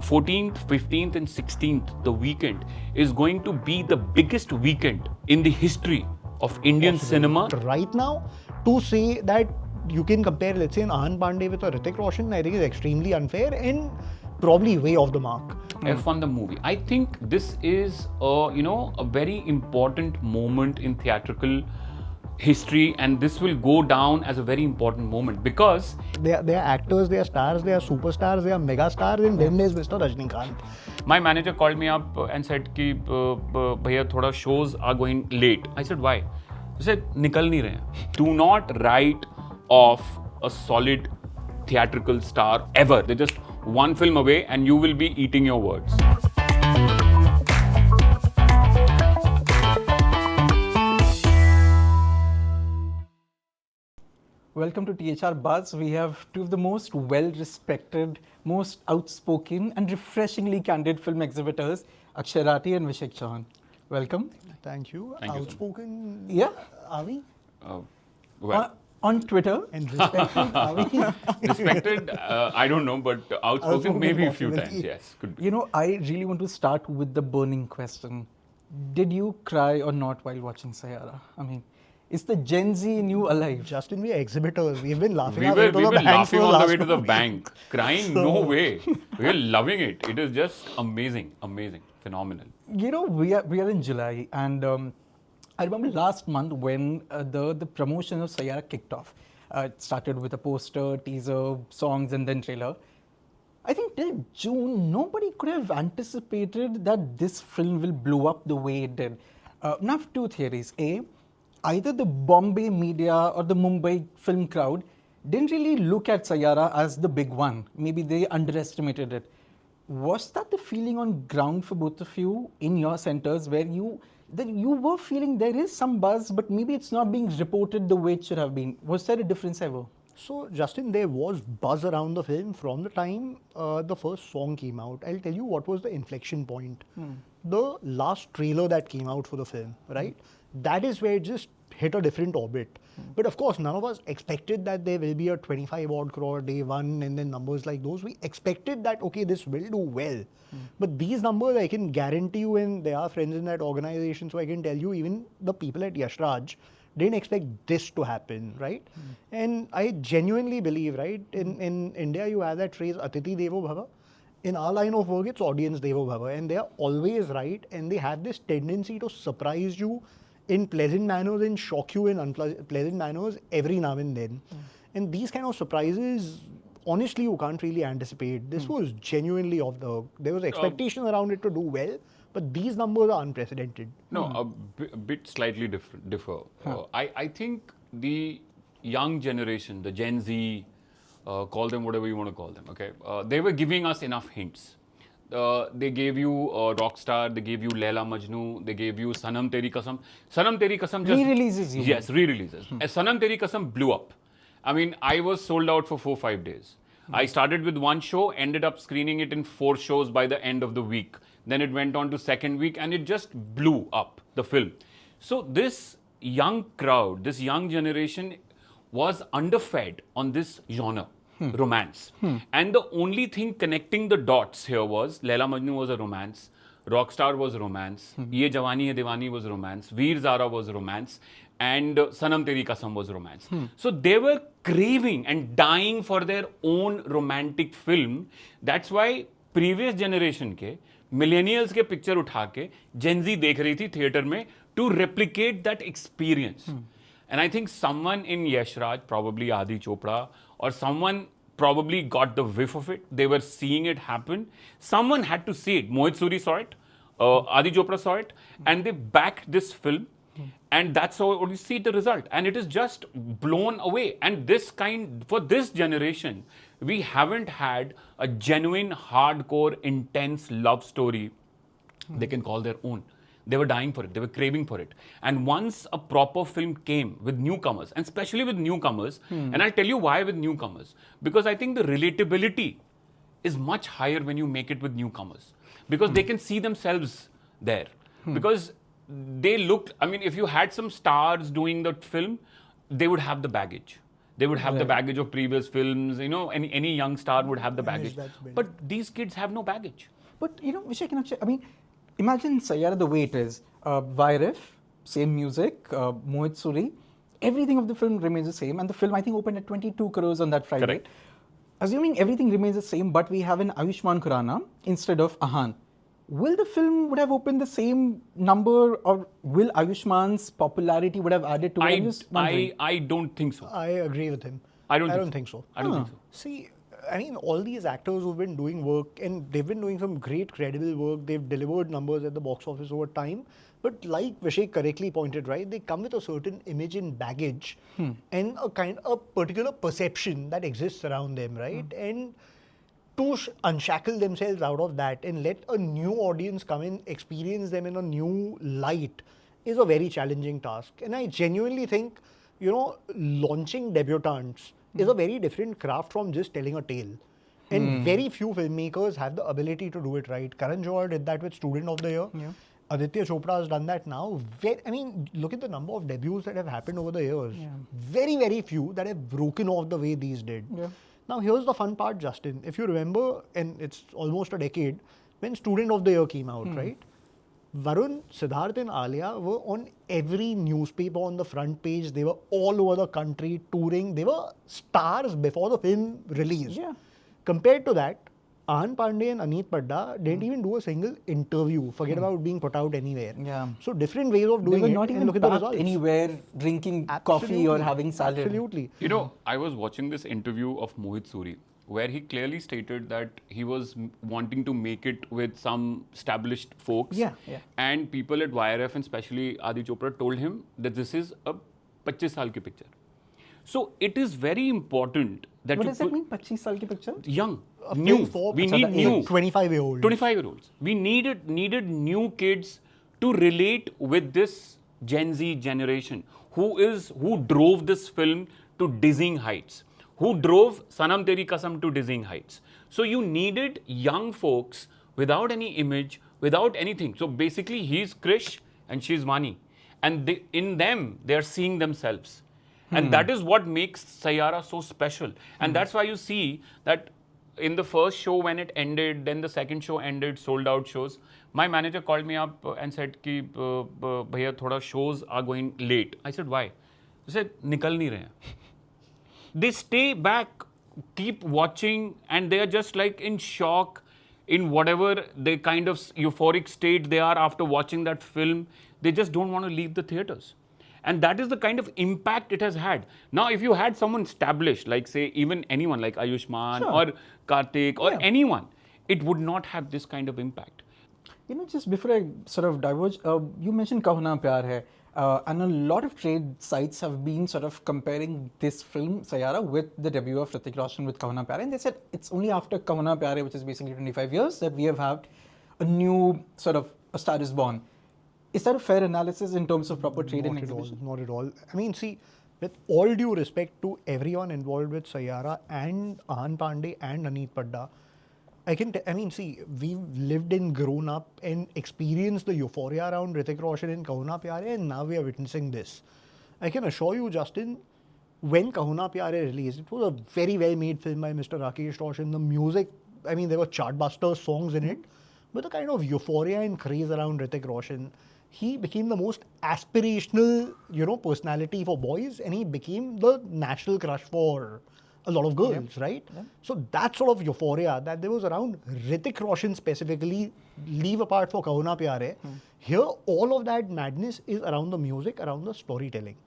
14th, 15th and 16th, the weekend, is going to be the biggest weekend in the history of Indian cinema. Right now, to say that you can compare, let's say, an Ahaan Panday with a Hrithik Roshan, I think is extremely unfair and probably way off the mark. F1 the movie. I think this is a very important moment in theatrical history, and this will go down as a very important moment because they are actors, they are stars, they are superstars, they are mega stars, and then there's Mr. Rajnikant. My manager called me up and said ki bhaiya thoda shows are going late. I said why? He said nikal nahi rahe. Do not write off a solid theatrical star ever. They're just one film away and you will be eating your words. Welcome to THR Buzz. We have two of the most well-respected, most outspoken and refreshingly candid film exhibitors, Rathie and Vishek Chauhan. Welcome. Thank you. Thank you, Outspoken, yeah. Are we? On Twitter. And respected, are we? Respected, I don't know, but outspoken maybe a few times, yes. Could be. You know, I really want to start with the burning question. Did you cry or not while watching Saiyaara? I mean, is the Gen Z in you alive? Justin, we are exhibitors. We've been laughing We our were way to the bank laughing for all the last way to the month. bank, crying, no way. We were loving it. It is just amazing, amazing, phenomenal. You know, we are in July, and I remember last month when the promotion of Saiyaara kicked off. It started with a poster, teaser, songs, and then trailer. I think till June, nobody could have anticipated that this film will blow up the way it did. Now, I have two theories. A, either the Bombay media or the Mumbai film crowd didn't really look at Saiyaara as the big one. Maybe they underestimated it. Was that the feeling on ground for both of you in your centers where you were feeling there is some buzz, but maybe it's not being reported the way it should have been? Was there a difference ever? So, Justin, there was buzz around the film from the time the first song came out. I'll tell you what was the inflection point. The last trailer that came out for the film, right? That is where it just hit a different orbit. But of course, none of us expected that there will be a 25 odd crore day one and then numbers like those. We expected that, okay, this will do well. But these numbers, I can guarantee you, and there are friends in that organization, so I can tell you, even the people at Yash Raj didn't expect this to happen, right? And I genuinely believe, right, in India, you have that phrase, Atithi Devo Bhava. In our line of work, it's audience Devo Bhava. And they are always right, and they have this tendency to surprise you in pleasant manners and shock you in unpleasant manners every now and then. And these kind of surprises, honestly, you can't really anticipate. This was genuinely off the hook. There was expectation around it to do well, but these numbers are unprecedented. No, a bit slightly differ. I think the young generation, the Gen Z, call them whatever you want to call them, okay? They were giving us enough hints. They gave you Rockstar, they gave you Laila Majnu, they gave you Sanam Teri Kasam. Sanam Teri Kasam just... Re-releases, you Yes, re-releases. Sanam Teri Kasam blew up. I mean, I was sold out for 4-5 days. I started with one show, ended up screening it in 4 shows by the end of the week. Then it went on to second week and it just blew up, the film. So this young crowd, this young generation was underfed on this genre. Romance. And the only thing connecting the dots here was Laila Majnu was a romance, Rockstar was romance, Ye Jawani Hai Diwani was romance, Veer Zara was romance, and Sanam Teri Kasam was romance. So they were craving and dying for their own romantic film. That's why previous generation ke Millennials ke picture utha ke Gen Z dekh rahi thi theater mein to replicate that experience. And I think someone in Yash Raj, probably Adi Chopra, or someone probably got the whiff of it. They were seeing it happen. Someone had to see it. Mohit Suri saw it. Adi Chopra saw it. And they backed this film. And that's how you see the result. And it is just blown away. And for this generation, we haven't had a genuine, hardcore, intense love story they can call their own. They were dying for it. They were craving for it. And once a proper film came with newcomers, and especially with newcomers, and I'll tell you why with newcomers, because I think the relatability is much higher when you make it with newcomers, because they can see themselves there. Because they looked, I mean, if you had some stars doing the film, they would have the baggage. They would have the baggage of previous films. You know, any young star would have the baggage. that's built. But these kids have no baggage. But you know, Vishek and Akkshay, I mean, imagine Saiyaara the way it is. YRF, same music, Mohit Suri, everything of the film remains the same. And the film, I think, opened at 22 crores on that Friday. Correct. Assuming everything remains the same, but we have an Ayushmann Khurrana instead of Ahaan. Will the film would have opened the same number, or will Ayushmann's popularity would have added to it? I'm just wondering. I don't think so. I agree with him. I don't think so. I don't think so. See, I mean, all these actors who've been doing work, and they've been doing some great, credible work. They've delivered numbers at the box office over time. But like Vishek correctly pointed, right, they come with a certain image and baggage and a particular perception that exists around them, right? And to unshackle themselves out of that and let a new audience come in, experience them in a new light is a very challenging task. And I genuinely think, you know, launching debutantes is a very different craft from just telling a tale. And very few filmmakers have the ability to do it right. Karan Johar did that with Student of the Year. Yeah. Aditya Chopra has done that now. I mean, look at the number of debuts that have happened over the years. Very, very few that have broken off the way these did. Yeah. Now, here's the fun part, Justin. If you remember, and it's almost a decade, when Student of the Year came out, right? Varun, Siddharth and Alia were on every newspaper on the front page. They were all over the country touring. They were stars before the film released. Yeah. Compared to that, Ahaan Panday and Aneet Padda didn't even do a single interview. Forget about being put out anywhere. Yeah. So different ways of They doing were it. not and even look at the parked results. anywhere drinking coffee or Absolutely. having salad. Absolutely. You know, I was watching this interview of Mohit Suri, where he clearly stated that he was wanting to make it with some established folks. Yeah. And people at YRF and especially Adi Chopra told him that this is a 25 saal ki picture. So it is very important that What you does that mean? 25 saal ki picture? young, A new. film for We need new. 25-year-old. 25-year-olds. We needed new kids to relate with this Gen Z generation who drove this film to dizzying heights, who drove Sanam Teri Kasam to dizzying heights. So you needed young folks without any image, without anything. So basically, he's Krish and she's Vani, and in them they are seeing themselves, and that is what makes Saiyaara so special. And that's why you see that in the first show when it ended, then the second show ended, sold out shows. My manager called me up and said ki bhaiya thoda shows are going late. I said why? He said nikal nahi rahe hain. They stay back, keep watching, and they are just like in shock, in whatever the kind of euphoric state they are after watching that film. They just don't want to leave the theaters. And that is the kind of impact it has had. Now, if you had someone established, like say even anyone like Ayushmann or Karthik or anyone, it would not have this kind of impact. You know, just before I sort of diverge, you mentioned Kaho Naa, Pyaar Hai, and a lot of trade sites have been sort of comparing this film, Saiyaara, with the debut of Hrithik Roshan with Kaho Naa, Pyaar Hai. And they said it's only after Kaho Naa, Pyaar Hai, which is basically 25 years, that we have had a new sort of a star is born. Is that a fair analysis in terms of proper trade and Not at all. exhibition? Not at all. I mean, see, with all due respect to everyone involved with Saiyaara and Ahaan Panday and Aneet Padda, I mean, see, we've lived and grown up and experienced the euphoria around Hrithik Roshan and Kaho Naa, Pyaar Hai, and now we are witnessing this. I can assure you, Justin, when Kaho Naa, Pyaar Hai released, it was a very well-made film by Mr. Rakesh Roshan. The music, I mean, there were chartbuster songs in it, but the kind of euphoria and craze around Hrithik Roshan, he became the most aspirational, personality for boys, and he became the national crush for a lot of girls, right? Yeah. So that sort of euphoria that there was around Hrithik Roshan specifically, leave apart for Kaho Naa, Pyaar Hai, here all of that madness is around the music, around the storytelling.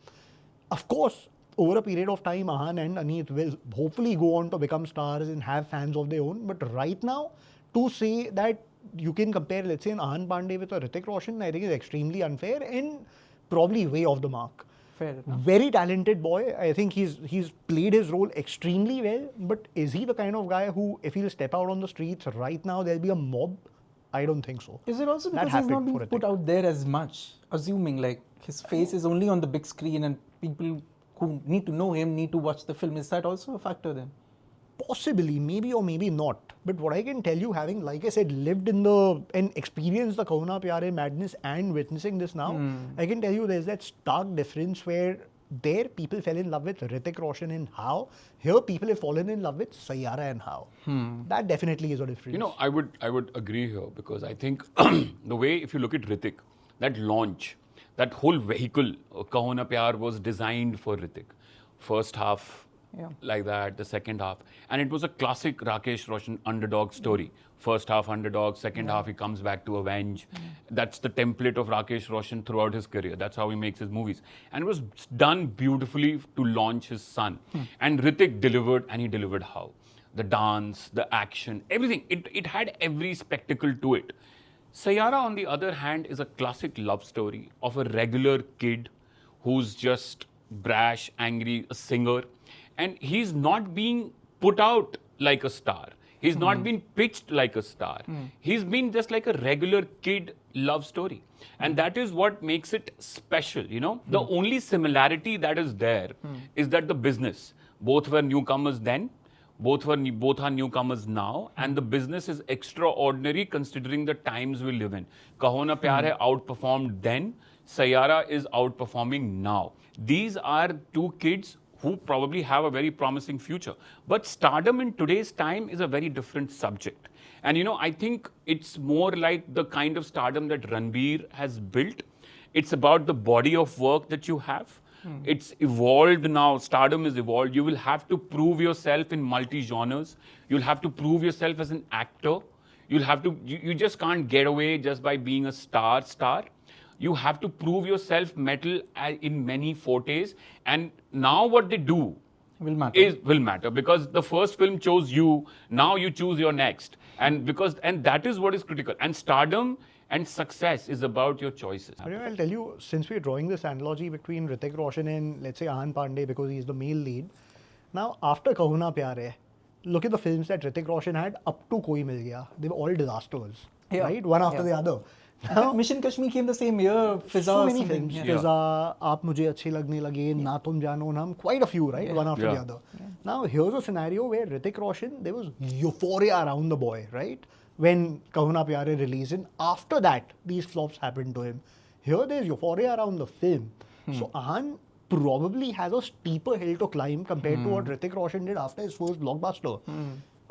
Of course, over a period of time, Ahaan and Aneet will hopefully go on to become stars and have fans of their own. But right now, to say that you can compare, let's say, an Ahaan Panday with a Hrithik Roshan, I think is extremely unfair and probably way off the mark. Fair enough. Very talented boy. I think he's played his role extremely well. But is he the kind of guy who, if he'll step out on the streets right now, there'll be a mob? I don't think so. Is it also because he's not being put out there as much? Assuming like his face is only on the big screen and people who need to know him need to watch the film. Is that also a factor then? Possibly, maybe or maybe not. But what I can tell you, having, like I said, lived in and experienced the Kaho Naa, Pyaar Hai madness and witnessing this now, I can tell you there's that stark difference where there people fell in love with Hrithik Roshan in How. Here people have fallen in love with Saiyaara and How. That definitely is a difference. You know, I would agree here because I think the way if you look at Hrithik, that launch, that whole vehicle, Kaho Naa Pyaar was designed for Hrithik. First half, like that, the second half. And it was a classic Rakesh Roshan underdog story. First half underdog, second half he comes back to avenge. That's the template of Rakesh Roshan throughout his career. That's how he makes his movies. And it was done beautifully to launch his son. And Hrithik delivered, and he delivered how? The dance, the action, everything. It had every spectacle to it. Saiyaara, on the other hand, is a classic love story of a regular kid who's just brash, angry, a singer. And he's not being put out like a star. He's not been pitched like a star. He's been just like a regular kid love story. And that is what makes it special, you know. The only similarity that is there is that the business, both were newcomers then, both are newcomers now, and the business is extraordinary considering the times we live in. Kaho Naa Pyaar Hai outperformed then, Saiyaara is outperforming now. These are two kids who probably have a very promising future. But stardom in today's time is a very different subject. And you know, I think it's more like the kind of stardom that Ranbir has built. It's about the body of work that you have. It's evolved now. Stardom is evolved. You will have to prove yourself in multi-genres. You'll have to prove yourself as an actor. You'll have to, you just can't get away just by being a star. You have to prove yourself metal in many fortes. And now what they do Will matter. will matter because the first film chose you. Now you choose your next. And that is what is critical. And stardom and success is about your choices. I'll tell you, since we're drawing this analogy between Hrithik Roshan and, let's say, Ahaan Panday, because he's the male lead. Now, after Kaho Naa Pyaar Hai, look at the films that Hrithik Roshan had up to Koi Mil Gaya. They were all disasters, right? One after the other. Now, Mission Kashmir came the same year. Fizza, so many something. films. Fizza, Aap Mujhe Achhe Lagne Lage, Na Tum Jano Nam, quite a few, right? One after the other. Now, here's a scenario where Hrithik Roshan, there was euphoria around the boy, right? When Kaho Naa Pyaar Hai released, and after that, these flops happened to him. Here, there's euphoria around the film. So, Ahaan probably has a steeper hill to climb compared to what Hrithik Roshan did after his first blockbuster.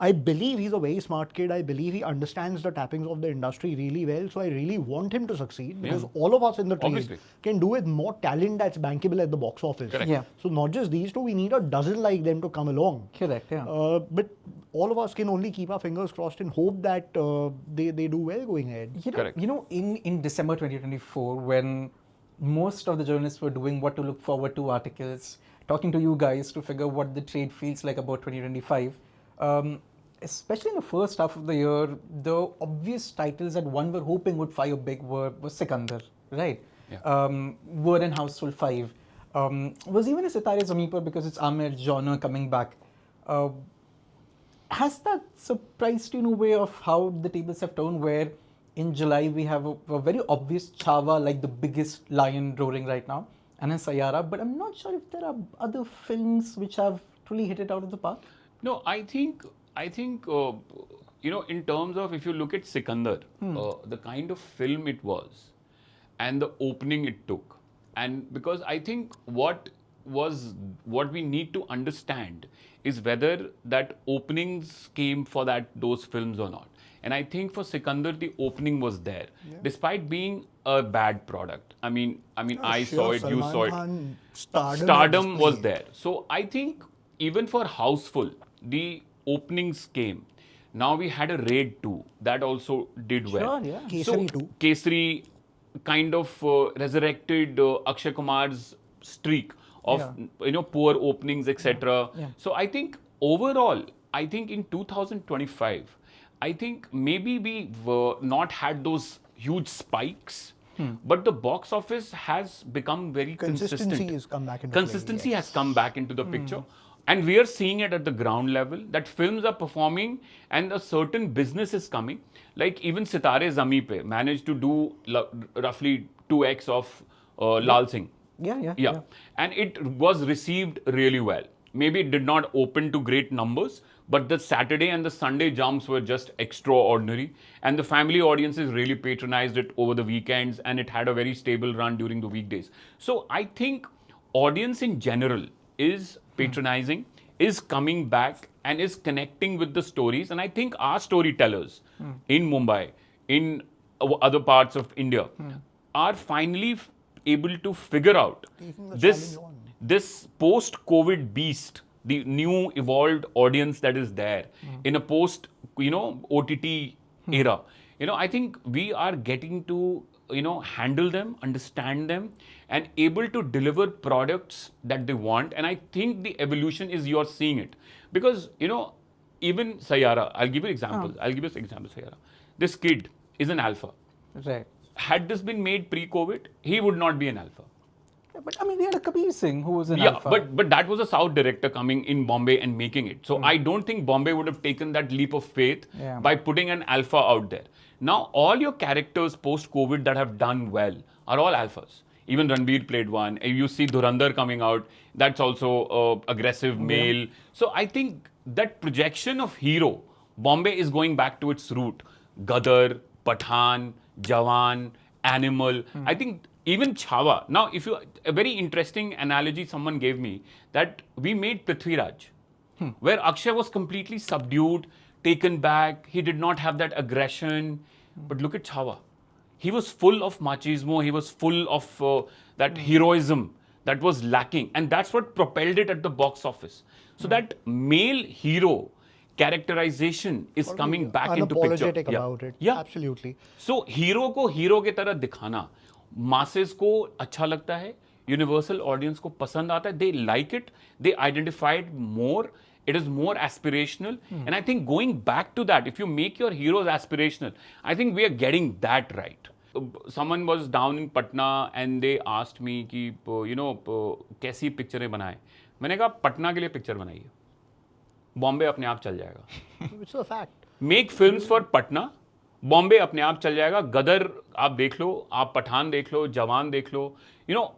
I believe he's a very smart kid. I believe he understands the tappings of the industry really well. So I really want him to succeed because all of us in the trees can do with more talent that's bankable at the box office. Correct. Yeah. So not just these two, we need a dozen like them to come along. Correct, yeah. But all of us can only keep our fingers crossed and hope that they do well going ahead. Correct. You know, in December 2024, when most of the journalists were doing what to look forward to articles, talking to you guys to figure what the trade feels like about 2025, especially in the first half of the year, the obvious titles that one were hoping would fire big were Sikandar, right? Yeah. Were in Household 5. Was even a Sitaare Zameen Par because it's Amir genre coming back. Has that surprised you in a way of how the tables have turned where in July we have a very obvious Chava, like the biggest lion roaring right now, and in Saiyaara, but I'm not sure if there are other films which have truly hit it out of the park? No, I think you know, in terms of if you look at Sikandar, the kind of film it was and the opening it took, and because I think what we need to understand is whether that openings came for those films or not. And I think for Sikandar, the opening was there, despite being a bad product. I mean, I saw it, you saw it. Stardom was there. So I think even for Houseful, the openings came. Now we had a Raid 2 that also did well. Sure, yeah. Kesari 2. Kesari kind of resurrected Akshay Kumar's streak of poor openings, etc. So I think overall, I think in 2025, I think maybe we were not had those huge spikes, but the box office has become very consistent. Consistency has come back into play, Consistency yes. has come back into the picture. And we are seeing it at the ground level that films are performing and a certain business is coming. Like even Sitaare Zameen Par managed to do roughly 2x of Lal Singh. Yeah. And it was received really well. Maybe it did not open to great numbers, but the Saturday and the Sunday jumps were just extraordinary. And the family audiences really patronized it over the weekends and it had a very stable run during the weekdays. So I think audience in general is patronizing, is coming back and is connecting with the stories. And I think our storytellers in Mumbai, in other parts of India, are finally able to figure out Taking the this, challenge on. this post-COVID beast, the new evolved audience that is there in a post, OTT era. I think we are getting to, handle them, understand them, and able to deliver products that they want. And I think the evolution is you're seeing it. Because, even Saiyaara, I'll give you examples. I'll give you an example, Saiyaara. This kid is an alpha. Right. Had this been made pre-COVID, he would not be an alpha. But I mean, we had a Kabir Singh who was an Yeah, alpha. but that was a South director coming in Bombay and making it. So I don't think Bombay would have taken that leap of faith by putting an alpha out there. Now, all your characters post-COVID that have done well are all alphas. Even Ranbir played one. You see Dhurandhar coming out. That's also aggressive male. So I think that projection of hero, Bombay is going back to its root. Gadar, Pathan, Jawan, Animal. I think even Chhawa. Now, a very interesting analogy someone gave me, that we made Prithviraj, where Akshay was completely subdued, taken back. He did not have that aggression. But look at Chhawa. He was full of machismo. He was full of that heroism that was lacking. And that's what propelled it at the box office. So that male hero characterization is coming back into picture. Unapologetic about it. Yeah. Absolutely. So hero को hero की तरह दिखाना masses को अच्छा लगता है, universal audience को पसंद आता है, they like it, they identify it more, it is more aspirational. And I think going back to that, if you make your heroes aspirational, I think we are getting that right. Someone was down in Patna and they asked me कि कैसी पिक्चरें बनाएं. मैंने कहा पटना के लिए picture बनाइए, बॉम्बे अपने आप चल जाएगा. It's a fact. Make films for Patna, Bombay अपने आप चल जाएगा. गदर आप देख लो, आप पठान देख लो, जवान देख लो.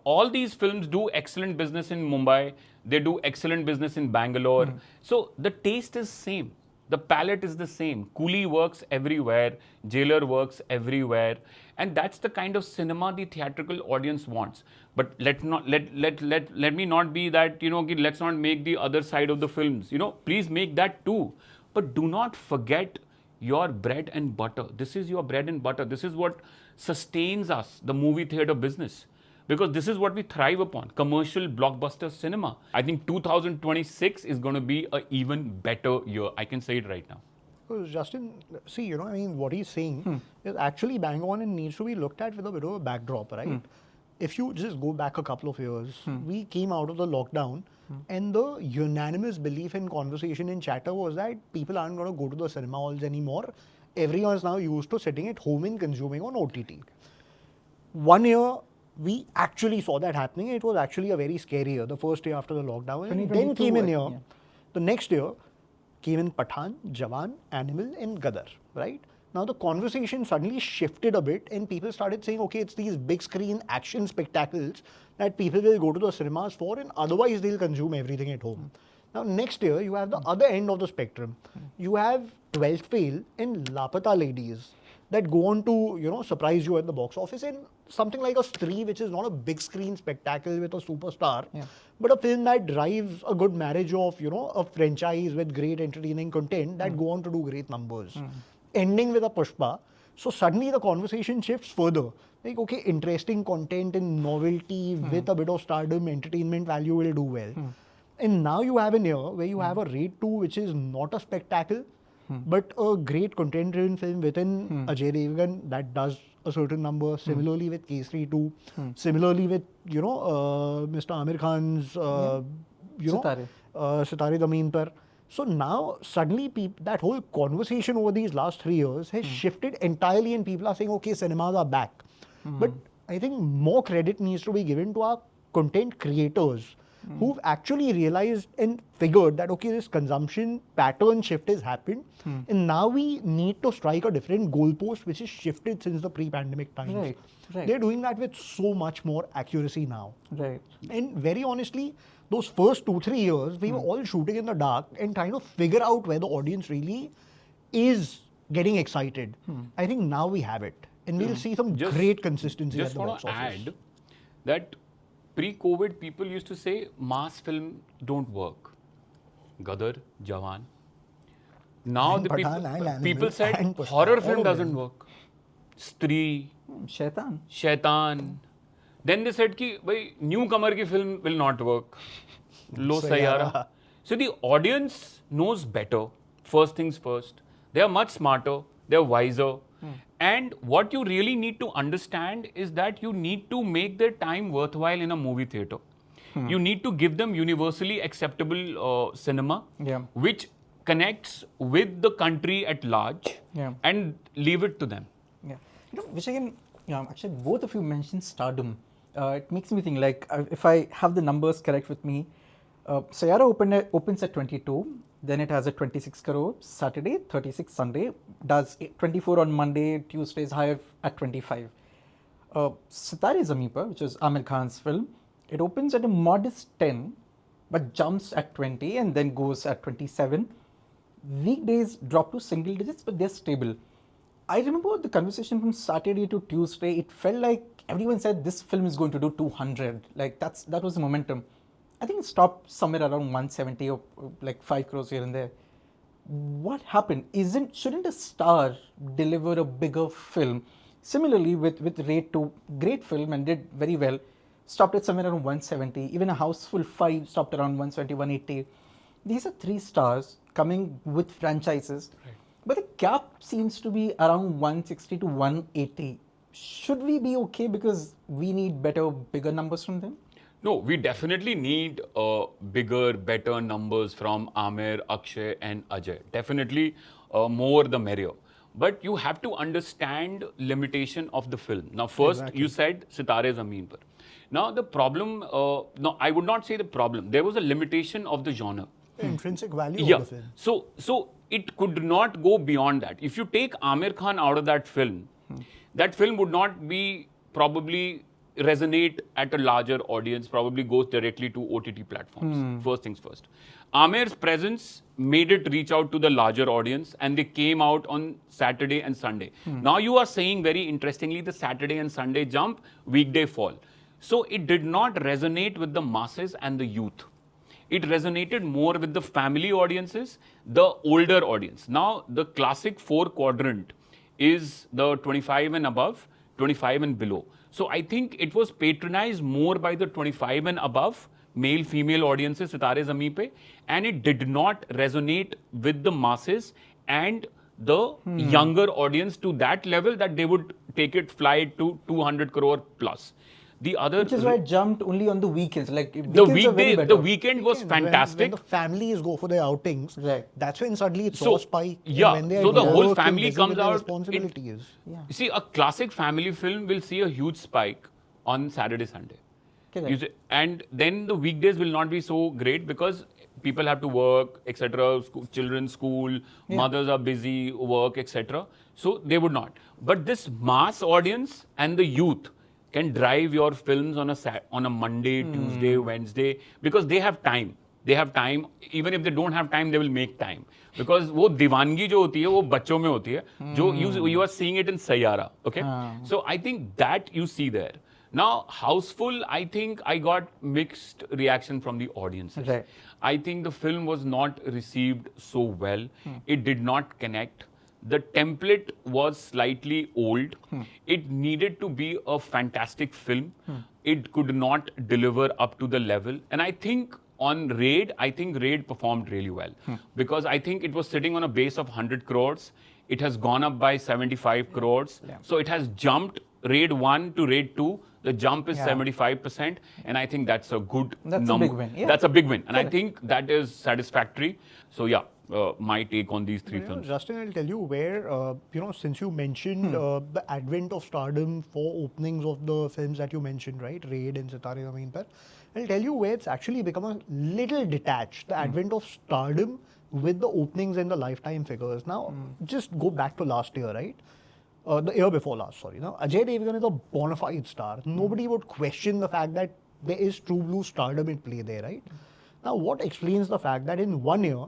All these films do excellent business in Mumbai. They do excellent business in Bangalore. So the taste is same. The palette is the same. Coolie works everywhere. Jailer works everywhere. And that's the kind of cinema the theatrical audience wants. But let me not be that, let's not make the other side of the films. Please make that too. But do not forget your bread and butter. This is your bread and butter. This is what sustains us, the movie theater business. Because this is what we thrive upon, commercial blockbuster cinema. I think 2026 is going to be an even better year. I can say it right now. Because Justin, see, what he's saying is actually bang on and needs to be looked at with a bit of a backdrop, right? If you just go back a couple of years, we came out of the lockdown and the unanimous belief and conversation in chatter was that people aren't going to go to the cinema halls anymore. Everyone's now used to sitting at home and consuming on OTT. 1 year, we actually saw that happening. It was actually a very scary year, the first year after the lockdown. And then came in here, the next year came in Pathan, Jawan, Animal and Gadar, right? Now the conversation suddenly shifted a bit and people started saying, okay, it's these big screen action spectacles that people will go to the cinemas for and otherwise they'll consume everything at home. Now next year, you have the other end of the spectrum. You have 12th Fail and Lapata Ladies that go on to, surprise you at the box office, and something like a Stree, which is not a big screen spectacle with a superstar, but a film that drives a good marriage of, a franchise with great entertaining content that go on to do great numbers. Ending with a Pushpa. So suddenly the conversation shifts further. Like, okay, interesting content and novelty with a bit of stardom, entertainment value will do well. And now you have an year where you have a Raid 2, which is not a spectacle, but a great content-driven film within Ajay Devgan that does a certain number. Similarly with Kesari 2. Similarly with, Mr. Amir Khan's, Sitaare Zameen Par. So now suddenly that whole conversation over these last 3 years has shifted entirely and people are saying, okay, cinemas are back. But I think more credit needs to be given to our content creators who've actually realized and figured that, okay, this consumption pattern shift has happened and now we need to strike a different goalpost which is shifted since the pre-pandemic times. Right. They're doing that with so much more accuracy now. Right. And very honestly, those first 2-3 years, we were all shooting in the dark and trying to figure out where the audience really is getting excited. I think now we have it. And we'll see some great consistency at Just the want box to office. add that pre-COVID, people used to say mass film don't work. Gadar, Chauhan. Now And the Pathaan and people Animal said and Pushpa, horror all film of doesn't them. work. Stree, Shaitan. Shaitan. Then they said कि भाई newcomer की film will not work. Lo Saiyaara. Saiyaara. So the audience knows better. First things first. They are much smarter. They are wiser. And what you really need to understand is that you need to make their time worthwhile in a movie theater. You need to give them universally acceptable cinema, Yeah. which connects with the country at large, Yeah. and leave it to them. Yeah. Vishek and actually both of you mentioned Stardom. It makes me think like if I have the numbers correct with me, Saiyaara opens at 22, then it has a 26 crore Saturday, 36 Sunday, does 24 on Monday, Tuesday is higher at 25. Sitaare Zameen Par, which is Amir Khan's film, it opens at a modest 10, but jumps at 20 and then goes at 27. Weekdays drop to single digits, but they're stable. I remember the conversation from Saturday to Tuesday. It felt like everyone said this film is going to do 200. Like that was the momentum. I think it stopped somewhere around 170 or like 5 crores here and there. What happened? Shouldn't a star deliver a bigger film? Similarly with Raid 2, great film and did very well. Stopped at somewhere around 170. Even a Houseful 5 stopped around 170, 180. These are 3 stars coming with franchises. Right. But the gap seems to be around 160 to 180. Should we be okay because we need bigger numbers from them? No, we definitely need bigger, better numbers from Amir, Akshay and Ajay. Definitely more the merrier. But you have to understand limitation of the film. Now first you said Sitaare Zameen Par. Now the problem, no, I would not say the problem. There was a limitation of the genre. The intrinsic value Yeah. of the film. So it could not go beyond that. If you take Amir Khan out of that film would not be probably resonate at a larger audience, probably goes directly to OTT platforms. First things first. Amir's presence made it reach out to the larger audience and they came out on Saturday and Sunday. Now you are saying very interestingly the Saturday and Sunday jump, weekday fall. So it did not resonate with the masses and the youth. It resonated more with the family audiences, the older audience. Now the classic 4 quadrant is the 25 and above, 25 and below. So I think it was patronized more by the 25 and above male female audiences Sitaare Zameen Pe, and it did not resonate with the masses and the younger audience to that level that they would take it, fly it to 200 crore plus. The other, Which is why it jumped only on the weekends. Like the weekends are very weekday, better. the weekend was fantastic. When the families go for their outings, Right. that's when suddenly it's So, all spike. And yeah, when they are so the whole work and family busy comes with their out, responsibilities. You see, a classic family film will see a huge spike on Saturday, Sunday. Correct. You see, and then the weekdays will not be so great because people have to work, etc. Children's school, mothers are busy, work, etc. So they would not. But this mass audience and the youth can drive your films on a Monday, Tuesday, Wednesday, because they have time. They have time. Even if they don't have time, they will make time. Because वो दीवानगी जो होती है वो बच्चों में होती है जो you are seeing it in Saiyaara. Okay, so I think that you see there. Now Houseful, I think I got mixed reaction from the audiences. Right. I think the film was not received so well. It did not connect. The template was slightly old. It needed to be a fantastic film. It could not deliver up to the level. And I think on Raid, Raid performed really well. Because I think it was sitting on a base of 100 crores. It has gone up by 75 crores. Yeah. So it has jumped Raid 1 to Raid 2. The jump is Yeah. 75%. And I think that's a good That's a number. big win, yeah. That's a big win. And I Correct. think that is satisfactory. So yeah, my take on these 3 You know, films. Justin, I'll tell you where, since you mentioned the advent of Stardom for openings of the films that you mentioned, right? Raid and Sitaare Zameen Par. I'll tell you where it's actually become a little detached. The advent of Stardom with the openings and the lifetime figures. Now, just go back to last year, right? The year before last, sorry. Now, Ajay Devgan is a bona fide star. Nobody would question the fact that there is true blue stardom in play there, right? Now, what explains the fact that in 1 year,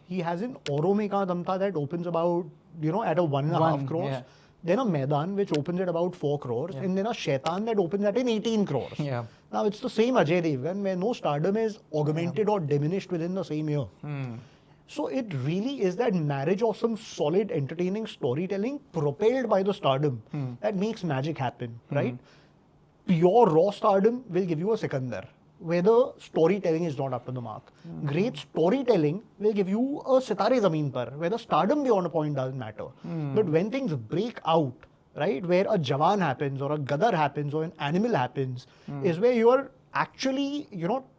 he has an Auro Mein Ka Dam Tha that opens about, at a 1.5 crores. Yeah. Then a Maidan, which opens at about 4 crores. And then a Shaitan that opens at an 18 crores. Yeah. Now it's the same Ajay Devgan where no stardom is augmented or diminished within the same year. So it really is that marriage of some solid entertaining storytelling propelled by the stardom that makes magic happen, right? Pure raw stardom will give you a Sikandar, where the storytelling is not up to the mark. Great storytelling will give you a Sitaare Zameen Par, where the stardom beyond a point doesn't matter. But when things break out, right, where a Jawan happens or a Gadar happens or an animal happens, is where you are actually,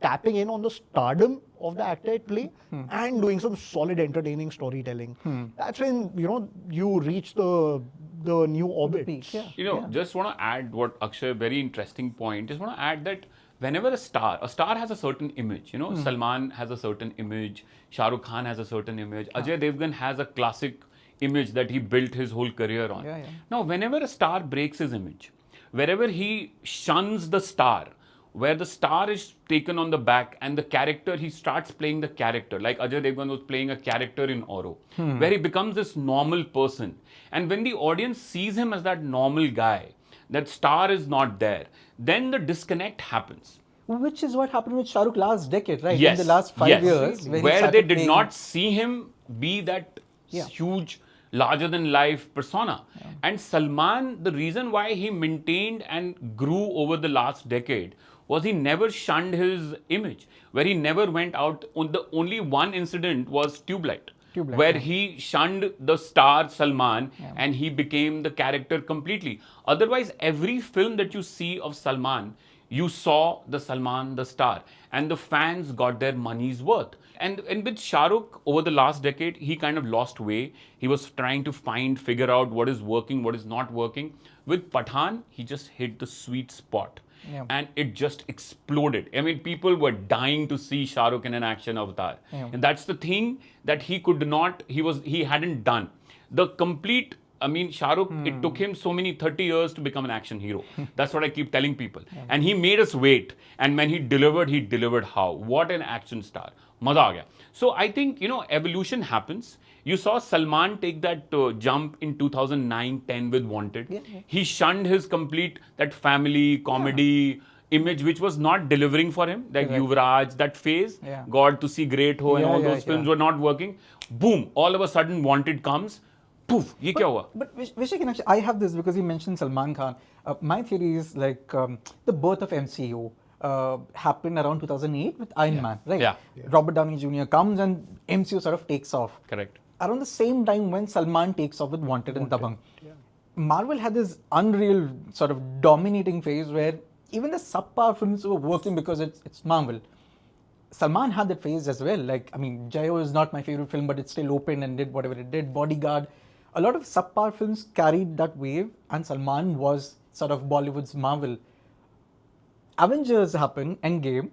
tapping in on the stardom of the actor at play and doing some solid entertaining storytelling. That's when, you reach the new orbit. Just want to add what Akshay, very interesting point. Just want to add that whenever a star has a certain image, Salman has a certain image, Shah Rukh Khan has a certain image, Ajay Devgan has a classic image that he built his whole career on. Now, whenever a star breaks his image, wherever he shuns the star, where the star is taken on the back and the character, he starts playing the character, like Ajay Devgan was playing a character in Oro, where he becomes this normal person. And when the audience sees him as that normal guy, that star is not there, then the disconnect happens. Which is what happened with Shah Rukh last decade, right? Yes, In the last 5 years. Where they did not see him be that huge, larger than life persona. And Salman, the reason why he maintained and grew over the last decade was he never shunned his image, where he never went out. The only one incident was Tubelight, where he shunned the star Salman and he became the character completely. Otherwise, every film that you see of Salman, you saw the Salman, the star, and the fans got their money's worth. And with Shah Rukh, over the last decade, he kind of lost way. He was trying to figure out what is working, what is not working. With Pathaan, he just hit the sweet spot. And it just exploded. I mean, people were dying to see Shah Rukh in an action avatar. And that's the thing that he hadn't done. The complete, Shah Rukh, it took him 30 years to become an action hero. That's what I keep telling people. And he made us wait. And when he delivered how? What an action star. Maza aa gaya. So I think, evolution happens. You saw Salman take that jump in 2009-10 with Wanted. He shunned his that family, comedy image, which was not delivering for him. Like Yuvraj, that phase, God to see Great Ho and all those films were not working. Boom, all of a sudden Wanted comes. Poof, ye kya hua? But Vishek and Akkshay, I have this because you mentioned Salman Khan. My theory is like the birth of MCU happened around 2008 with Iron Man, right? Robert Downey Jr. comes and MCU sort of takes off. Correct. Around the same time when Salman takes off with Wanted and Dabangg. Marvel had this unreal sort of dominating phase where even the subpar films were working because it's Marvel. Salman had that phase as well. Like, Jayo is not my favorite film, but it still opened and did whatever it did. Bodyguard. A lot of subpar films carried that wave, and Salman was sort of Bollywood's Marvel. Avengers happen, Endgame,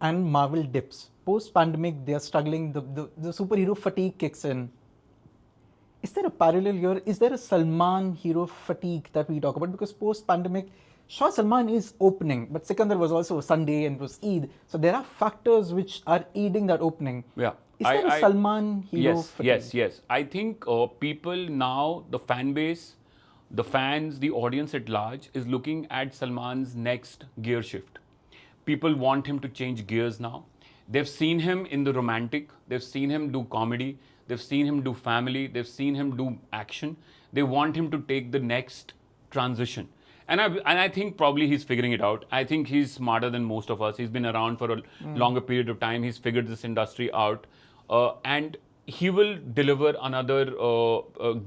and Marvel dips. Post-pandemic, they are struggling. The superhero fatigue kicks in. Is there a parallel here? Is there a Salman hero fatigue that we talk about? Because post-pandemic, sure, Salman is opening, but Sikandar was also Sunday and it was Eid. So there are factors which are aiding that opening. Yeah. Is there a Salman hero fatigue? Yes. I think people now, the fan base, the fans, the audience at large is looking at Salman's next gear shift. People want him to change gears now. They've seen him in the romantic. They've seen him do comedy. They've seen him do family. They've seen him do action. They want him to take the next transition. And I think probably he's figuring it out. I think he's smarter than most of us. He's been around for a longer period of time. He's figured this industry out. And he will deliver another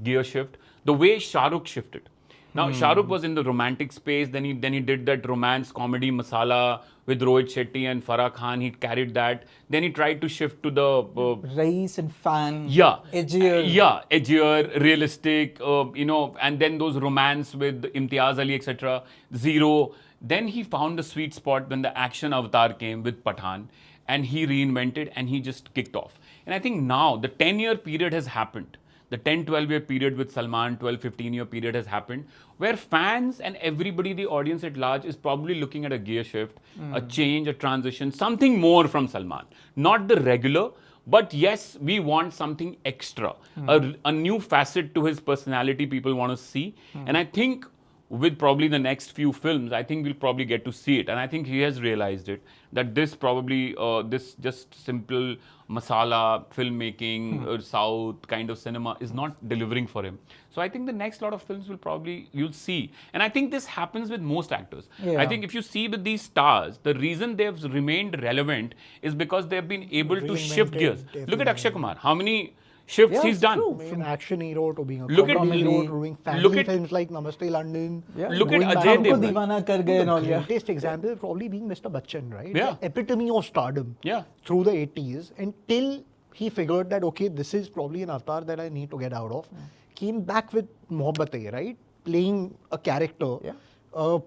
gear shift the way Shah Rukh shifted. Now, Shah Rukh was in the romantic space. Then he did that romance comedy masala with Rohit Shetty and Farah Khan. He carried that. Then he tried to shift to the Rais and fan. Edgier, realistic. And then those romance with Imtiaz Ali, etc. Zero. Then he found the sweet spot when the action avatar came with Pathaan, and he reinvented and he just kicked off. And I think now the 10-year period has happened. The 10-12-year period with Salman, 12-15-year period has happened, where fans and everybody, the audience at large, is probably looking at a gear shift, a change, a transition, something more from Salman. Not the regular, but yes, we want something extra, a new facet to his personality people want to see. And I think with probably the next few films, I think we'll probably get to see it. And I think he has realized it, that this probably, this just simple masala filmmaking or South kind of cinema is not delivering for him. So I think the next lot of films will probably, you'll see. And I think this happens with most actors. Yeah. I think if you see with these stars, the reason they've remained relevant is because they've been able to shift gears. Look at Akshay Kumar. How many shifts Yeah, he's it's done? true. From action hero to being a Look at- comedy hero to doing family look at- films like Namaste London. Yeah. Look at going back Ajay to Humko Devgan. Deewana Kar Gaye and all, The yeah. greatest example probably being Mr. Bachchan, right? Yeah. The epitome of stardom. Yeah. Through the 80s until he figured that, okay, this is probably an avatar that I need to get out of. Came back with Mohabbatein, right? Playing a character Yeah.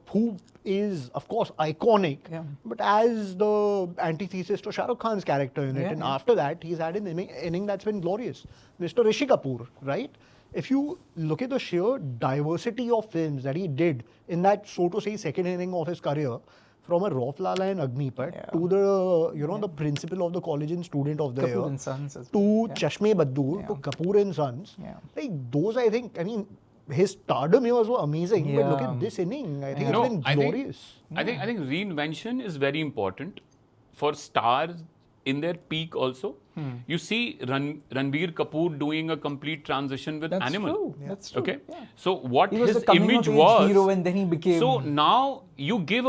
who is, of course, iconic, Yeah. but as the antithesis to Shah Rukh Khan's character in it. Yeah, And yeah. after that, he's had an inning that's been glorious. Mr. Rishi Kapoor, right? If you look at the sheer diversity of films that he did in that, so to say, second inning of his career, from a Rauflala and Agnipat Yeah. to the, you know, the principal of the college and student of the Kapoor year, and Sons as to well, yeah. Chashme Baddoor, to Yeah. Kapoor and Sons. Yeah. Like those, I think, I mean, his stardom years were amazing, but look Yeah. at this inning. I think No, it's been I think- glorious. I think reinvention is very important for stars in their peak also. You see Ranbir Kapoor doing a complete transition with That's Animal. true. That's true. Okay, Yeah. so what He was his the coming image of age was, hero and then he became. so now you give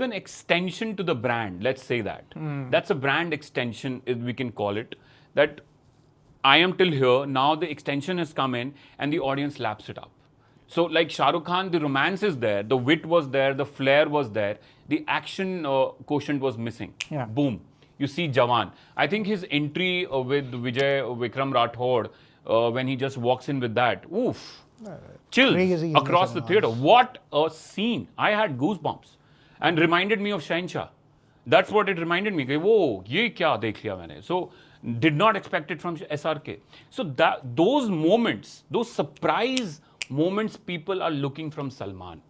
an extension to the brand. Let's say that that's a brand extension, if we can call it. That I am till here. Now the extension has come in and the audience laps it up. So like Shah Rukh Khan, the romance is there, the wit was there, the flair was there, the action quotient was missing. Yeah. Boom. You see Jawan. I think his entry with Vijay Vikram Rathod, when he just walks in with that, oof, chills Crazy in the across the cinemas. theatre. What a scene. I had goosebumps and reminded me of Shahenshah. That's what it reminded me. कि वो ये क्या देख लिया मैंने. So did not expect it from SRK. So those moments, those surprise moments, people are looking from Salman.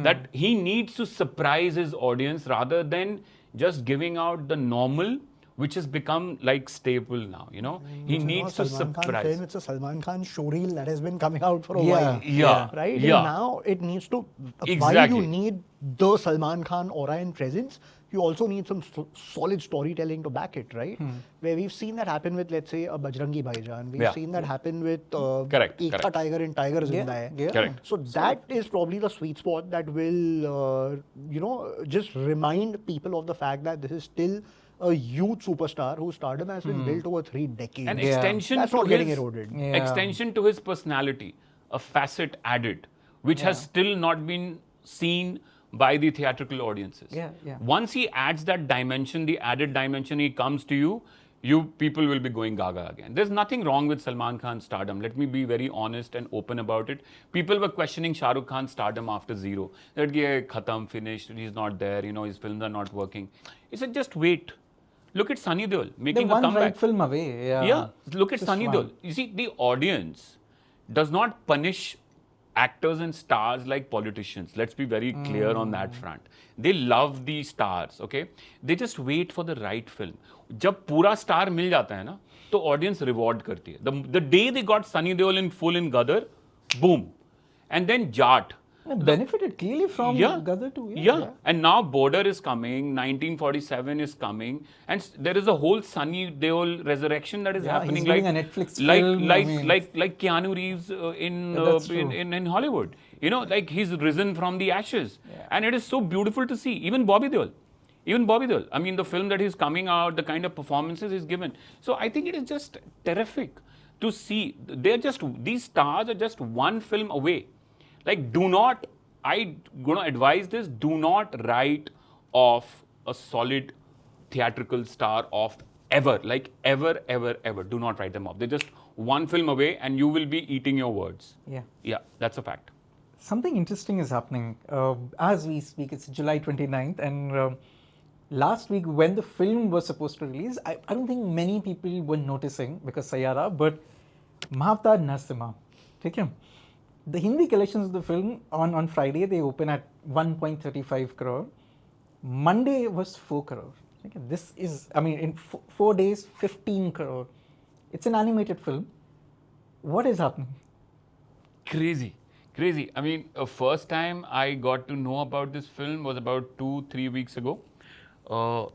That he needs to surprise his audience rather than just giving out the normal, which has become like staple now. You know, he It's not needs a to Salman Khan surprise. film, it's a Salman Khan showreel that has been coming out for a Yeah. while. Yeah. Right? Yeah. And now it needs to, while Exactly. you need the Salman Khan aura and presence, you also need some solid storytelling to back it, right? Where we've seen that happen with, let's say, a Bajrangi Bhaijaan. We've Yeah. seen that happen with Correct, Ekta correct. Tiger and Tiger Yeah, Zinda Hai. yeah. Correct. So that is probably the sweet spot that will, you know, just remind people of the fact that this is still a youth superstar whose stardom has been built over 3 decades. An Yeah. extension That's to not getting his eroded. Yeah. extension to his personality, a facet added, which has Yeah. still not been seen by the theatrical audiences. Yeah, yeah. Once he adds that dimension, the added dimension, he comes to you, people will be going gaga again. There's nothing wrong with Salman Khan's stardom. Let me be very honest and open about it. People were questioning Shah Rukh Khan's stardom after Zero. That yeah, khatam, finished, he's not there, you know, his films are not working. He said, just wait. Look at Sunny Deol They're making a one comeback. right film away. Yeah. Yeah, look at Just Sunny one. Deol. You see, the audience does not punish actors and stars like politicians. Let's be very clear on that front. They love the stars, okay? They just wait for the right film. जब पूरा star मिल जाता है ना, तो audience reward करती है. The day they got Sunny Deol in full in Gadar, boom. And then Jat. It benefited clearly from Gadar too. Yeah. And now Border is coming, 1947 is coming, and there is a whole Sunny Deol resurrection that is Yeah, happening. he's Like doing a Netflix like film, like I mean- like Keanu Reeves that's true. in Hollywood. You know, like he's risen from the ashes, Yeah. and it is so beautiful to see. Even Bobby Deol. I mean, the film that he's coming out, the kind of performances he's given. So I think it is just terrific to see. These stars are just one film away. Like, I'm going to advise this, do not write off a solid theatrical star off ever. Like, ever, ever, ever. Do not write them off. They're just one film away and you will be eating your words. Yeah. Yeah, that's a fact. Something interesting is happening. As we speak, it's July 29th, and last week when the film was supposed to release, I don't think many people were noticing because Saiyaara, but Mahavatar Narsimha, okay? The Hindi collections of the film on Friday, they open at 1.35 crore. Monday was 4 crore. Okay? This is, I mean, in 4 days, 15 crore. It's an animated film. What is happening? Crazy. Crazy. I mean, first time I got to know about this film was about 2-3 weeks ago.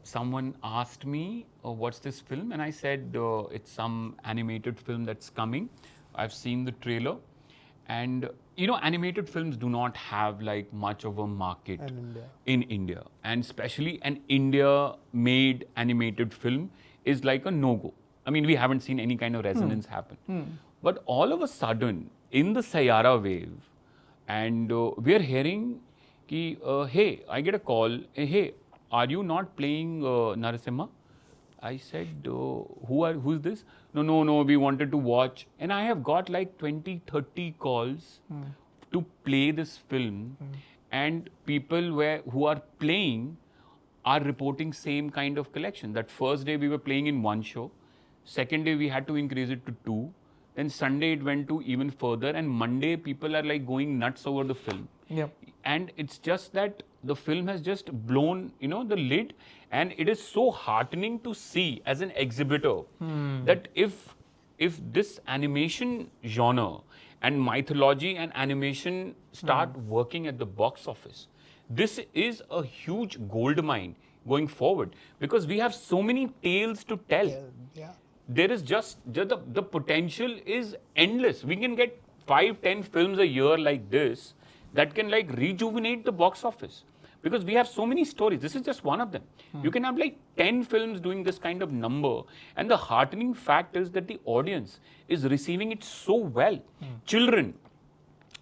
Someone asked me, what's this film? And I said, it's some animated film that's coming. I've seen the trailer. And, you know, animated films do not have like much of a market in India. And especially an India-made animated film is like a no-go. I mean, we haven't seen any kind of resonance happen. But all of a sudden, in the Saiyaara wave, and we are hearing, ki, hey, I get a call, hey, are you not playing Narasimha? I said, who's this? No, we wanted to watch. And I have got like 20-30 calls to play this film. And people who are playing are reporting same kind of collection. That first day we were playing in one show. Second day we had to increase it to 2. Then Sunday it went to even further, and Monday people are like going nuts over the film. Yep. And it's just that the film has just blown, you know, the lid, and it is so heartening to see as an exhibitor that if this animation genre and mythology and animation start working at the box office, this is a huge gold mine going forward, because we have so many tales to tell. Yeah. There is just the potential is endless. We can get 5-10 films a year like this that can like rejuvenate the box office, because we have so many stories. This is just one of them. You can have like 10 films doing this kind of number, and the heartening fact is that the audience is receiving it so well. Children,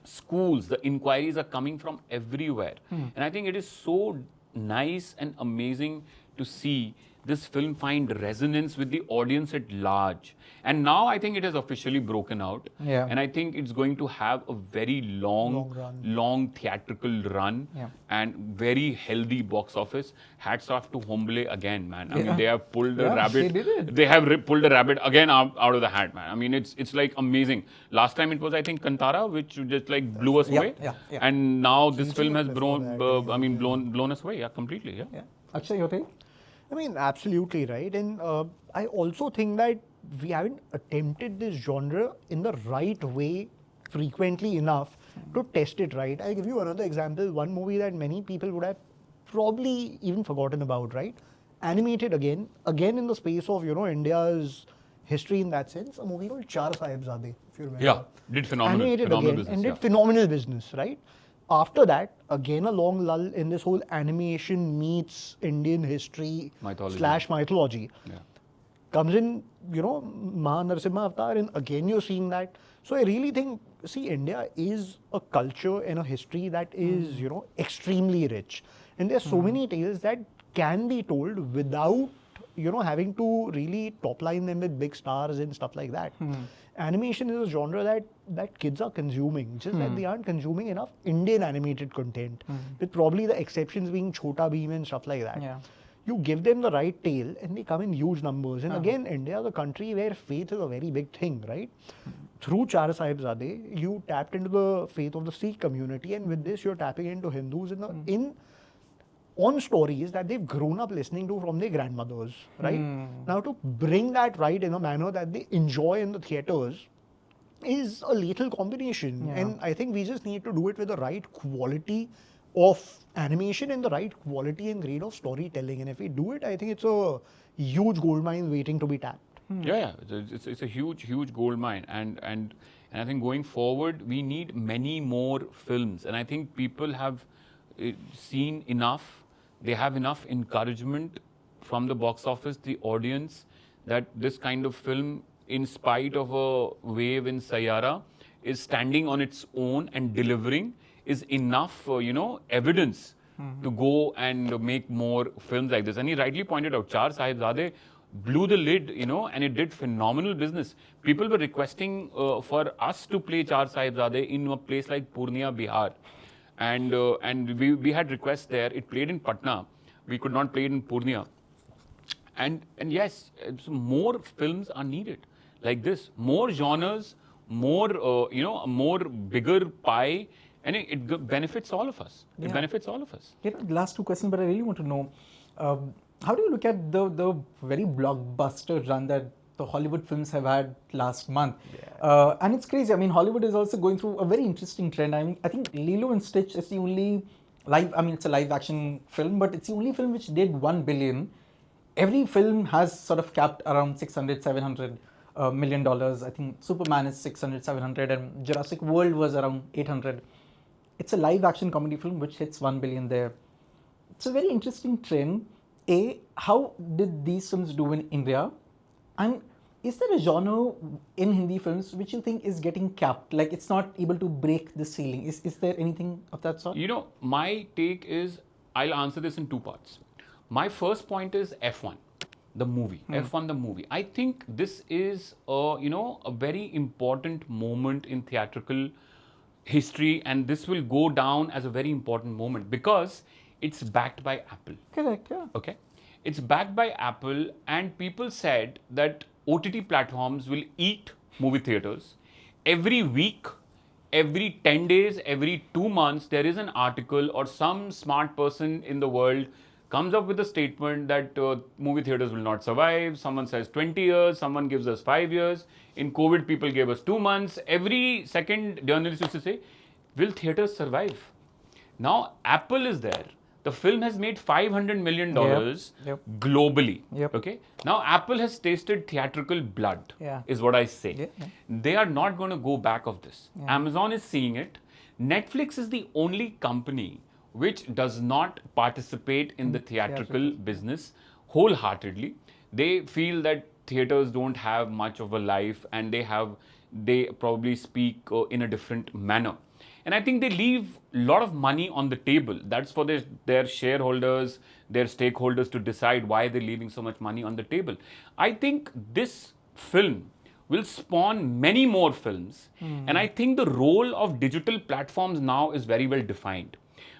schools, the inquiries are coming from everywhere. And I think it is so nice and amazing to see this film find resonance with the audience at large. And now I think it has officially broken out. Yeah. And I think it's going to have a very long theatrical run and very healthy box office. Hats off to Homble again, man. I mean, they have pulled a rabbit. They did it. They have pulled a rabbit again out of the hat, man. I mean, it's like amazing. Last time it was, I think, Kantara, which just like blew us away. Yeah. And now this film has blown us away, completely. Yeah. Akshay, your take? I mean, absolutely right. And I also think that we haven't attempted this genre in the right way frequently enough to test it right. I'll give you another example. One movie that many people would have probably even forgotten about, right? Animated again in the space of, you know, India's history in that sense. A movie called Char Sahibzade, if you remember. Yeah, did phenomenal business. And did phenomenal business, right? After that, again a long lull in this whole animation meets Indian history / mythology. Yeah. comes in, you know, Mahavatar Narsimha avatar, and again you're seeing that. So I really think, see, India is a culture and a history that is, you know, extremely rich. And there's so many tales that can be told without, you know, having to really top line them with big stars and stuff like that. Animation is a genre that kids are consuming, just that they aren't consuming enough Indian animated content, with probably the exceptions being Chhota Bheem and stuff like that. Yeah. You give them the right tale and they come in huge numbers. And again, India is a country where faith is a very big thing, right? Through Char Sahibzade, you tapped into the faith of the Sikh community, and with this you're tapping into Hindus on stories that they've grown up listening to from their grandmothers, right? Now to bring that right in a manner that they enjoy in the theatres is a lethal combination. And I think we just need to do it with the right quality of animation and the right quality and grade of storytelling. And if we do it, I think it's a huge gold mine waiting to be tapped. Yeah, it's a huge gold mine, and I think going forward we need many more films, and I think people have seen enough. They have enough encouragement from the box office, the audience, that this kind of film, in spite of a wave in Saiyaara, is standing on its own and delivering, is enough, you know, evidence to go and make more films like this. And he rightly pointed out, Char Sahibzade blew the lid, you know, and it did phenomenal business. People were requesting for us to play Char Sahibzade in a place like Purnia, Bihar. And we had requests there. It played in Patna. We could not play it in Purnia. And yes, so more films are needed like this. More genres, more, you know, a more bigger pie. And it benefits all of us. It benefits all of us. You know, the last two questions, but I really want to know, how do you look at the very blockbuster run that the Hollywood films have had last month. And it's crazy. I mean, Hollywood is also going through a very interesting trend. I mean, I think Lilo and Stitch is the only it's a live action film, but it's the only film which did 1 billion. Every film has sort of capped around 600, 700 million dollars. I think Superman is 600, 700, and Jurassic World was around 800. It's a live action comedy film which hits 1 billion there. It's a very interesting trend. How did these films do in India? And is there a genre in Hindi films which you think is getting capped? Like it's not able to break the ceiling? Is there anything of that sort? You know, my take is, I'll answer this in two parts. My first point is F1, the movie. F1, the movie. I think this is, a very important moment in theatrical history, and this will go down as a very important moment because it's backed by Apple. Correct, yeah. Okay. It's backed by Apple, and people said that OTT platforms will eat movie theaters. Every week, every 10 days, every 2 months, there is an article or some smart person in the world comes up with a statement that movie theaters will not survive. Someone says 20 years, someone gives us 5 years. In COVID, people gave us 2 months. Every second journalist used to say, will theaters survive? Now, Apple is there. The film has made $500 million globally. Okay. Now, Apple has tasted theatrical blood, is what I say. They are not going to go back of this. Amazon is seeing it. Netflix is the only company which does not participate in the theatrical business wholeheartedly. They feel that theaters don't have much of a life, and they probably speak in a different manner. And I think they leave a lot of money on the table. That's for their shareholders, their stakeholders to decide why they're leaving so much money on the table. I think this film will spawn many more films. And I think the role of digital platforms now is very well defined.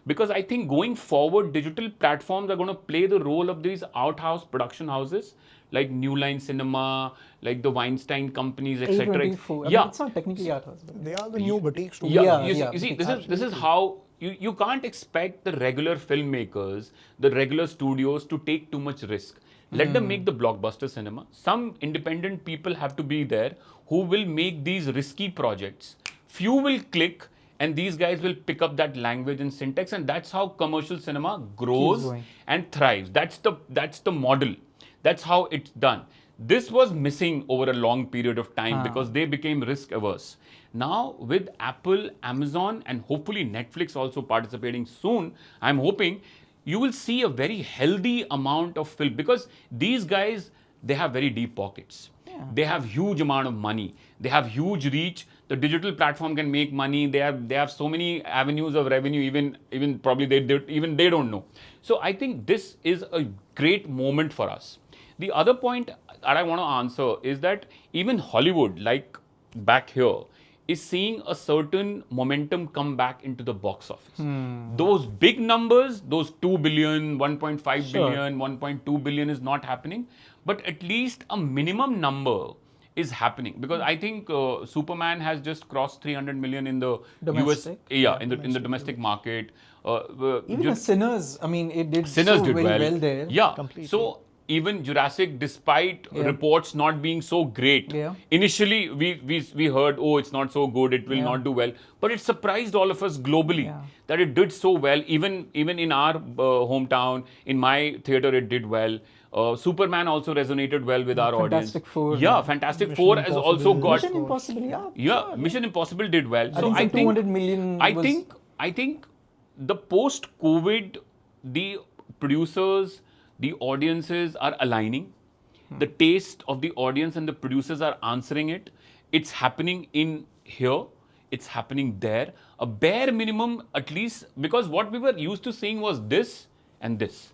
Because I think going forward, digital platforms are going to play the role of these outhouse production houses like New Line Cinema, like the Weinstein companies, etc. Yeah, it's not technically outhouse. They are the new boutiques too. You see, this is how you can't expect the regular filmmakers, the regular studios to take too much risk. Let them make the blockbuster cinema. Some independent people have to be there who will make these risky projects. Few will click, and these guys will pick up that language and syntax, and that's how commercial cinema grows and thrives. That's the model. That's how it's done. This was missing over a long period of time because they became risk averse. Now with Apple, Amazon, and hopefully Netflix also participating soon, I'm hoping you will see a very healthy amount of film, because these guys, they have very deep pockets. They have huge amount of money. They have huge reach. The digital platform can make money. They have so many avenues of revenue. Even probably they don't know. So I think this is a great moment for us. The other point that I want to answer is that even Hollywood, like back here, is seeing a certain momentum come back into the box office. Those big numbers, those 2 billion, 1.5 billion, 1.2 billion is not happening, but at least a minimum number is happening, because I think Superman has just crossed 300 million in the domestic, US, in the domestic market. Even Sinners, I mean, it did Sinners so did very well there. Yeah, completely. So even Jurassic, despite reports not being so great, initially we heard, oh, it's not so good, it will not do well. But it surprised all of us globally that it did so well. Even in our hometown, in my theater, it did well. Superman also resonated well with our audience. Fantastic Four. Yeah, Fantastic Four has also got... Mission Impossible, Mission Impossible did well. So I think 200 million I think the post-COVID, the producers, the audiences are aligning. The taste of the audience and the producers are answering it. It's happening in here. It's happening there. A bare minimum, at least, because what we were used to seeing was this and this.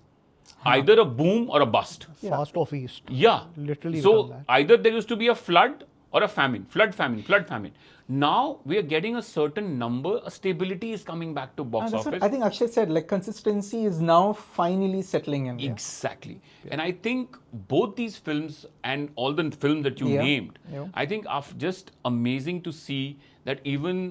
Either a boom or a bust. Fast or feast. Yeah. Literally. So either there used to be a flood or a famine. Flood, famine. Now we are getting a certain number. A stability is coming back to box office. I think Akshay said, like, consistency is now finally settling in. Exactly. And I think both these films and all the films that you named, I think are just amazing to see that even,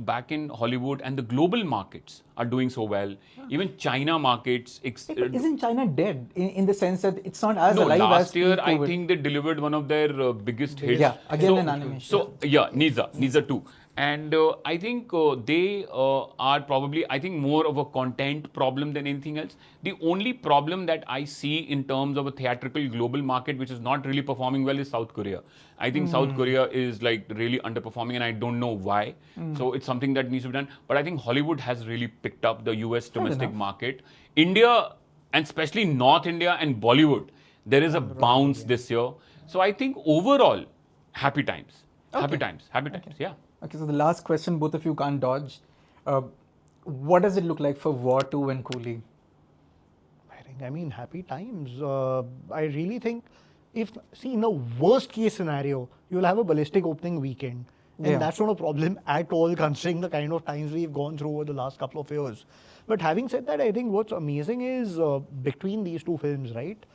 back in Hollywood and the global markets are doing so well. Even China markets. But isn't China dead in the sense that it's not as No, alive as last year I pre-COVID? think they delivered one of their biggest hits. Yeah, again in animation. So yeah, Nisa too. And I think they are probably, I think, more of a content problem than anything else. The only problem that I see in terms of a theatrical global market which is not really performing well is South Korea. I think South Korea is like really underperforming and I don't know why. So it's something that needs to be done. But I think Hollywood has really picked up the US domestic market. India, and especially North India and Bollywood, there is a bounce this year. So I think overall, happy times. Happy times, yeah. Okay, so the last question both of you can't dodge. What does it look like for War 2 and Coolie? I mean, happy times. I really think in the worst case scenario, you'll have a ballistic opening weekend. And that's not a problem at all, considering the kind of times we've gone through over the last couple of years. But having said that, I think what's amazing is between these two films, right?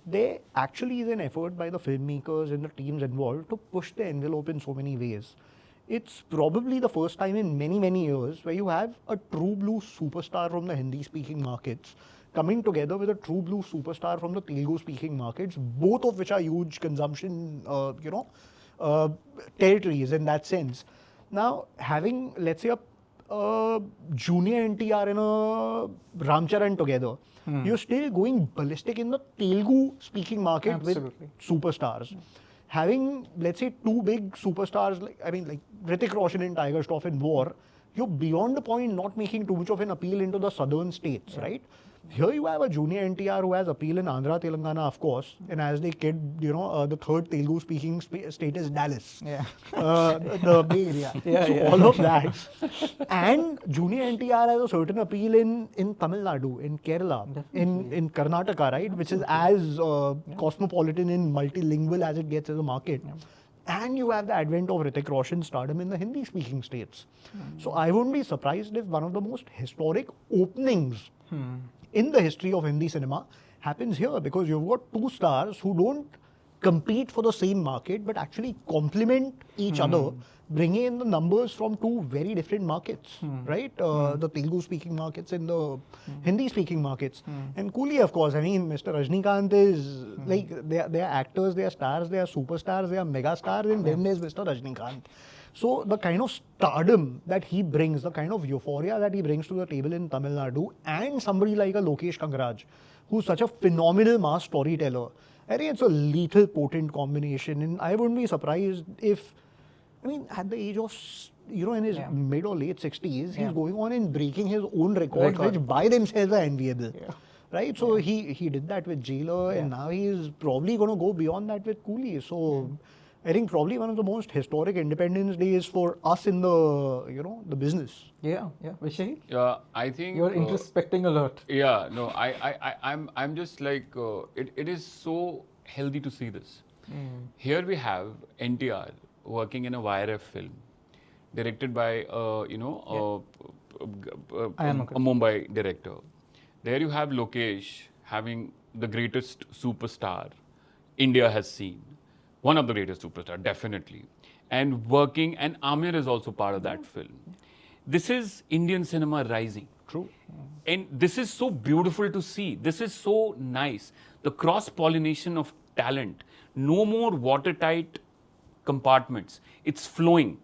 There actually is an effort by the filmmakers and the teams involved to push the envelope in so many ways. It's probably the first time in many, many years where you have a true blue superstar from the Hindi-speaking markets coming together with a true blue superstar from the Telugu-speaking markets, both of which are huge consumption, territories in that sense. Now, having, let's say, a junior NTR and a Ramcharan together, you're still going ballistic in the Telugu-speaking market with superstars. Having, let's say, two big superstars, like Hrithik Roshan and Tiger Shroff in War, you're beyond the point not making too much of an appeal into the southern states, right? Here you have a junior NTR who has appeal in Andhra, Telangana, of course, and as they kid, the third Telugu-speaking state is Dallas, the Bay Area. All of that, and junior NTR has a certain appeal in Tamil Nadu, in Kerala, in Karnataka, right, which is as cosmopolitan and multilingual as it gets as a market. And you have the advent of Hrithik Roshan's stardom in the Hindi-speaking states. So I wouldn't be surprised if one of the most historic openings in the history of Hindi cinema happens here, because you've got two stars who don't compete for the same market but actually complement each other, bringing in the numbers from two very different markets, right? The Telugu-speaking markets and the Hindi-speaking markets. And Coolie, of course, I mean, Mr. Rajnikant is like, they are actors, they are stars, they are superstars, they are mega stars, and then there's Mr. Rajnikant. So the kind of stardom that he brings, the kind of euphoria that he brings to the table in Tamil Nadu, and somebody like a Lokesh Kangaraj, who's such a phenomenal mass storyteller, I think it's a lethal, potent combination. And I wouldn't be surprised if, at the age of, in his mid or late 60s, he's going on and breaking his own records, which by themselves are enviable. Right? So he did that with Jailer, and now he's probably going to go beyond that with Coolie. So I think probably one of the most historic Independence Days for us in the, the business. Vishek? I think You're introspecting a lot. I'm just like, it is so healthy to see this. Here we have NTR working in a YRF film, directed by a Mumbai director. There you have Lokesh having the greatest superstar India has seen. One of the greatest superstars, definitely. And working, and Amir is also part of that film. This is Indian cinema rising. True. And this is so beautiful to see. This is so nice. The cross-pollination of talent. No more watertight compartments. It's flowing.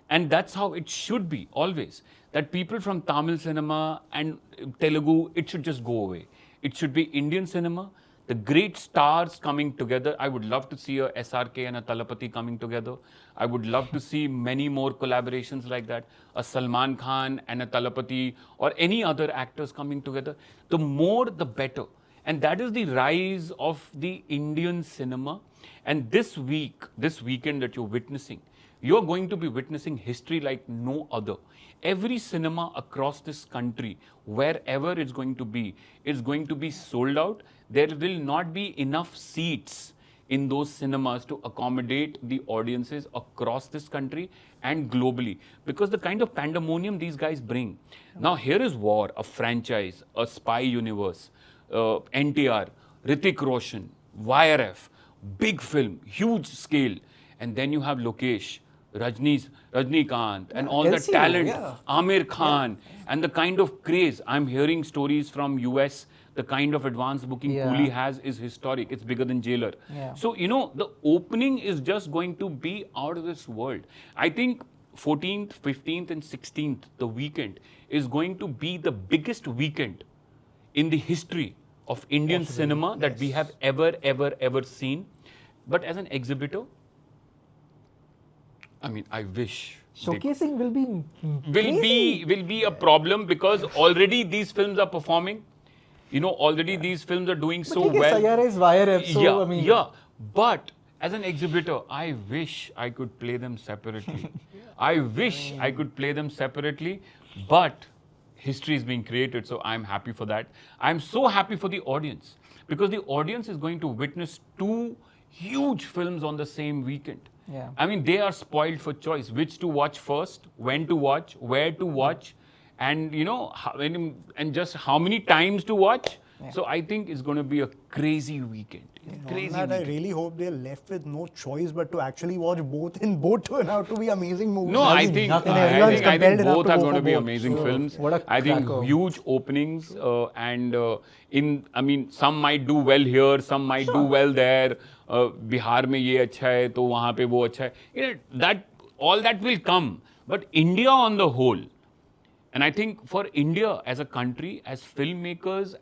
And that's how it should be, always. That people from Tamil cinema and Telugu, it should just go away. It should be Indian cinema. The great stars coming together. I would love to see a SRK and a Talapati coming together. I would love to see many more collaborations like that. A Salman Khan and a Talapati, or any other actors coming together. The more, the better. And that is the rise of the Indian cinema. And this weekend that you're witnessing, you're going to be witnessing history like no other. Every cinema across this country, wherever it's going to be, is going to be sold out. There will not be enough seats in those cinemas to accommodate the audiences across this country and globally, because the kind of pandemonium these guys bring. Now here is War, a franchise, a spy universe, NTR, Hrithik Roshan, YRF, big film, huge scale. And then you have Lokesh, Rajni's Rajnikant, and all the LCU, talent, yeah. Amir Khan, and the kind of craze. I'm hearing stories from US. The kind of advance booking Yeah. Coolie has is historic. It's bigger than Jailer. Yeah. So, you know, the opening is just going to be out of this world. I think 14th, 15th, and 16th, the weekend, is going to be the biggest weekend in the history of Indian cinema that we have ever seen. But as an exhibitor, I mean, I wish they Showcasing will be will be a problem because already these films are performing. You know, already these films are doing so well. Saiyaara is wire, so Yeah, I mean, yeah. But as an exhibitor, I wish I could play them separately. I wish I could play them separately, but history is being created, so I'm happy for that. I'm so happy for the audience because the audience is going to witness two huge films on the same weekend. Yeah. I mean, they are spoiled for choice, which to watch first, when to watch, where to watch, and you know, and just how many times to watch. Yeah. So I think it's going to be a crazy weekend. Crazy On that, I weekend. really hope they're left with no choice but to actually watch both, and both turn out to be amazing movies. No, I Nothing, think nothing. Everyone's I think compelled enough both to are go going to for be both. amazing So, films. what a I think cracker. huge openings, and I mean, some might do well here, some might do well there. Bihar में ये अच्छा है, तो वहाँ पे वो अच्छा है. You know, that all that will come. But India on the whole, and I think for India as a country, as filmmakers,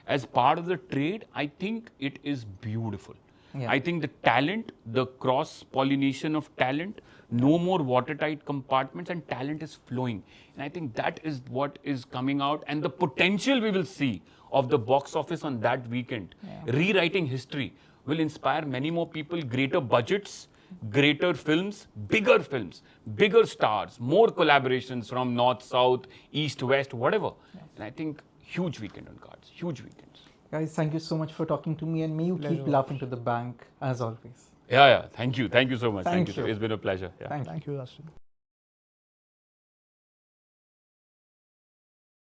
as part of the trade, I think it is beautiful. Yeah. I think the talent, the cross-pollination of talent, no more watertight compartments, and talent is flowing. And I think that is what is coming out, and the potential we will see of the box office on that weekend, rewriting history, will inspire many more people, greater budgets, greater films, bigger stars, more collaborations from north, south, east, west, whatever. And I think huge weekend on cards, huge weekends. Guys, thank you so much for talking to me, and may you keep laughing to the bank as always. Yeah. Thank you so much. Thank you. It's been a pleasure. Yeah. Thank you. Thank you, Justin.